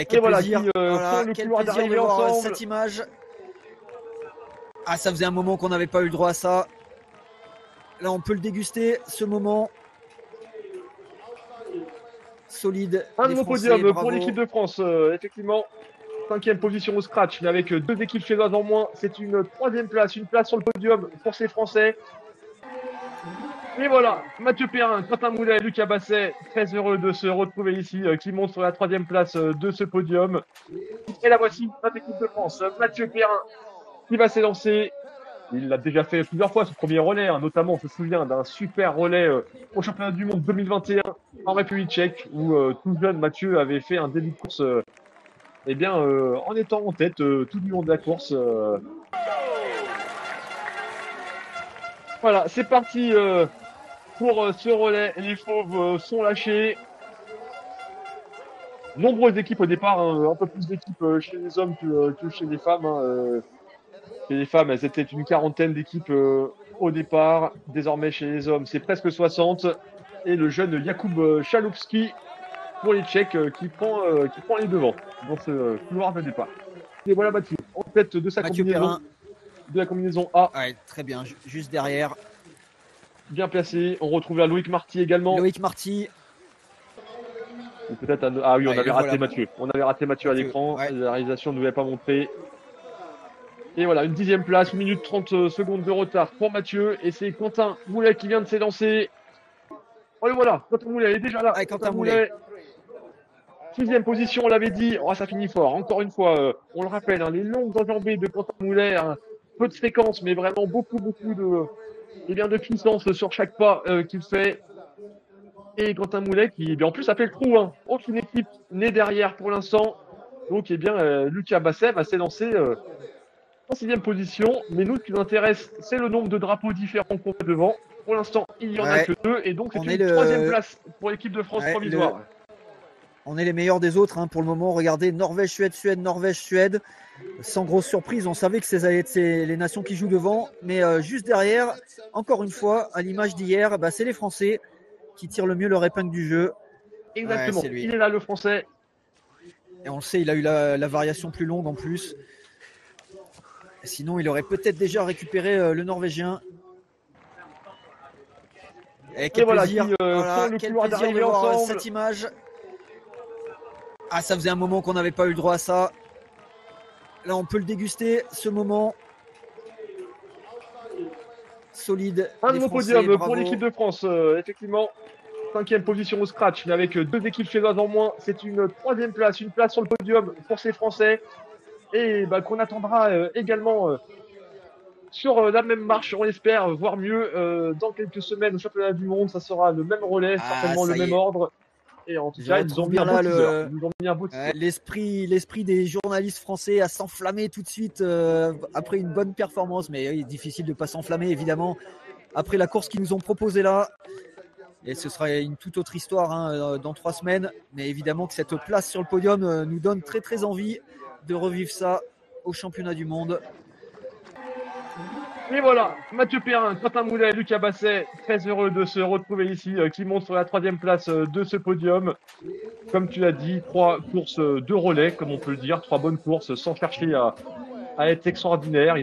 Et quel voilà, plaisir, qui font le quel couloir plaisir de d'arrivée voir ensemble. cette image. Ah, ça faisait un moment qu'on n'avait pas eu le droit à ça. Là, on peut le déguster, ce moment. Solide. Un Les nouveau Français, podium bravo. pour l'équipe de France, effectivement. 5e position au scratch, mais avec 2 équipes suédoises en moins. C'est une 3e place, une place sur le podium pour ces Français. Et voilà, Mathieu Perrin, Quentin Moulet, Lucas Basset, très heureux de se retrouver ici, qui monte sur la 3e place de ce podium. Et la voici, notre équipe de France, Mathieu Perrin, qui va s'élancer. Il l'a déjà fait plusieurs fois, ce premier relais, hein, notamment, on se souvient d'un super relais au championnat du monde 2021 en République tchèque, où tout jeune Mathieu avait fait un début de course en étant en tête tout du long de la course. Voilà, c'est parti pour ce relais. Les fauves sont lâchés. Nombreuses équipes au départ, hein, un peu plus d'équipes chez les hommes que chez les femmes. Chez les femmes, elles étaient une quarantaine d'équipes au départ. Désormais, chez les hommes, c'est presque 60. Et le jeune Jakub Chalupski pour les Tchèques qui prend les devants dans ce couloir de départ. Et voilà Mathieu, en tête de sa Mathieu combinaison. Perrin. De la combinaison A. Ouais, très bien, juste derrière. Bien placé. On retrouve là Loïc Marty également. Loïc Marty. Ou peut-être ah oui, on Ouais, avait le raté voilà. Mathieu. On avait raté Mathieu à l'écran. Ouais. La réalisation ne nous avait pas montré. Et voilà, une 10e place, 1 minute 30 secondes de retard pour Mathieu. Et c'est Quentin Moulet qui vient de s'élancer. Oh et voilà, Quentin Moulet est déjà là. Ouais, Quentin Moulet. 6e position, on l'avait dit. Oh, ça finit fort. Encore une fois, on le rappelle, hein, les longues enjambées de Quentin Moulet. Hein, peu de séquences, mais vraiment beaucoup de puissance sur chaque pas qu'il fait. Et Quentin Moulet qui, en plus, a fait le trou. Hein. Aucune équipe n'est derrière pour l'instant. Donc, Lucas Basset va s'élancer en 6e position. Mais nous, ce qui nous intéresse, c'est le nombre de drapeaux différents qu'on fait devant. Pour l'instant, il n'y en a que 2. Et donc, c'est une 3e place pour l'équipe de France provisoire. On est les meilleurs des autres hein, pour le moment. Regardez, Norvège-Suède, Suède, Norvège-Suède. Sans grosse surprise, on savait que c'est les nations qui jouent devant. Mais juste derrière, encore une fois, à l'image d'hier, c'est les Français qui tirent le mieux leur épingle du jeu. Exactement, ouais, il est là le Français. Et on le sait, il a eu la variation plus longue en plus. Sinon, il aurait peut-être déjà récupéré le Norvégien. Et quel plaisir, quel plaisir de voir cette image. Ah, ça faisait un moment qu'on n'avait pas eu le droit à ça. Là, on peut le déguster, ce moment. Solide. Un nouveau podium pour l'équipe de France, effectivement. 5e position au scratch, mais avec 2 équipes suédoises en moins. C'est une 3e place, une place sur le podium pour ces Français. Et qu'on attendra également sur la même marche, on espère, voire mieux, dans quelques semaines au championnat du monde. Ça sera le même relais, certainement le même ordre. Et en tout cas, ils nous ont mis un beau teaser. L'esprit des journalistes français à s'enflammer tout de suite après une bonne performance. Mais il est difficile de ne pas s'enflammer, évidemment, après la course qu'ils nous ont proposée là. Et ce sera une toute autre histoire hein, dans 3 semaines. Mais évidemment que cette place sur le podium nous donne très très envie de revivre ça au championnat du monde. Et voilà, Mathieu Perrin, Quentin Moulet, Lucas Basset, très heureux de se retrouver ici, qui monte sur la 3e place de ce podium. Comme tu l'as dit, 3 courses de relais, comme on peut le dire, 3 bonnes courses sans chercher à être extraordinaire.